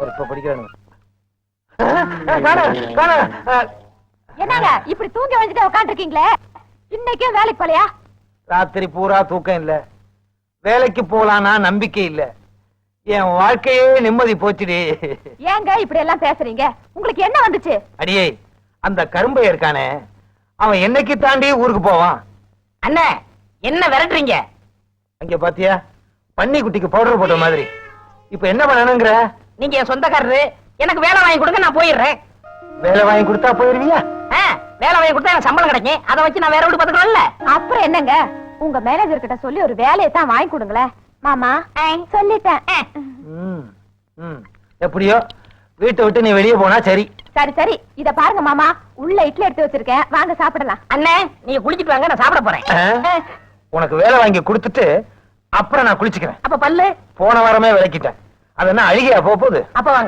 இப்ப படிக்கிறானுங்க. என்னங்க இப்படி தூங்கி வந்துட்டு உட்காந்து இருக்கீங்களே? இன்னைக்கும் வேலைக்கு போலையா? ராத்திரி பூரா தூக்கம் இல்ல, வேலைக்கு போலானா நம்பிக்கை இல்ல, என் வாழ்க்கையே நிம்மதி போச்சுடி. ஏங்க இப்படி எல்லாம் பேசுறீங்க? உங்களுக்கு என்ன வந்துச்சு? அடியே, அந்த கரும்பை இருக்கானே, அவன் என்னைக்கு தாண்டி ஊருக்கு போவான். அண்ணே என்ன விரட்டுறீங்க? அங்க பாத்தியா, பன்னி குட்டிக்கு பவுடர் போட்ட மாதிரி. இப்ப என்ன பண்ணணுங்கிற? நீங்க என் சொந்தக்காரரு, எனக்கு வேலை வாங்கி கொடுங்க, நான் போயிடுறேன். வேலை வாங்கி கொடுத்தா போயிருவியா? வேலை வாங்கி கொடுத்தா எனக்கு சம்பளம் கிடைக்கும், அதை வச்சு நான் வேற வீடு பாத்துக்கணும்ல. அப்புறம் என்னங்க, உங்க மேனேஜர் கிட்ட சொல்லி ஒரு வேலையை தான் வாங்கி கொடுங்களேன். மாமா சொல்லிட்டேன். எப்படியோ வீட்டை விட்டு நீ வெளியே போனா சரி. சரி சரி, இத பாருங்க மாமா, உள்ள இட்லி எடுத்து வச்சிருக்கேன், வாங்க சாப்பிடலாம். அண்ணே நீங்க குளிச்சிட்டு வாங்க, நான் சாப்பிட போறேன். உனக்கு வேலை வாங்கி கொடுத்துட்டு அப்புறம் நான் குளிச்சுக்கிறேன். அப்ப பல்லு போன வாரமே விளக்கிட்டேன், அது என்ன அழுகியா போகுது? அப்ப வாங்க.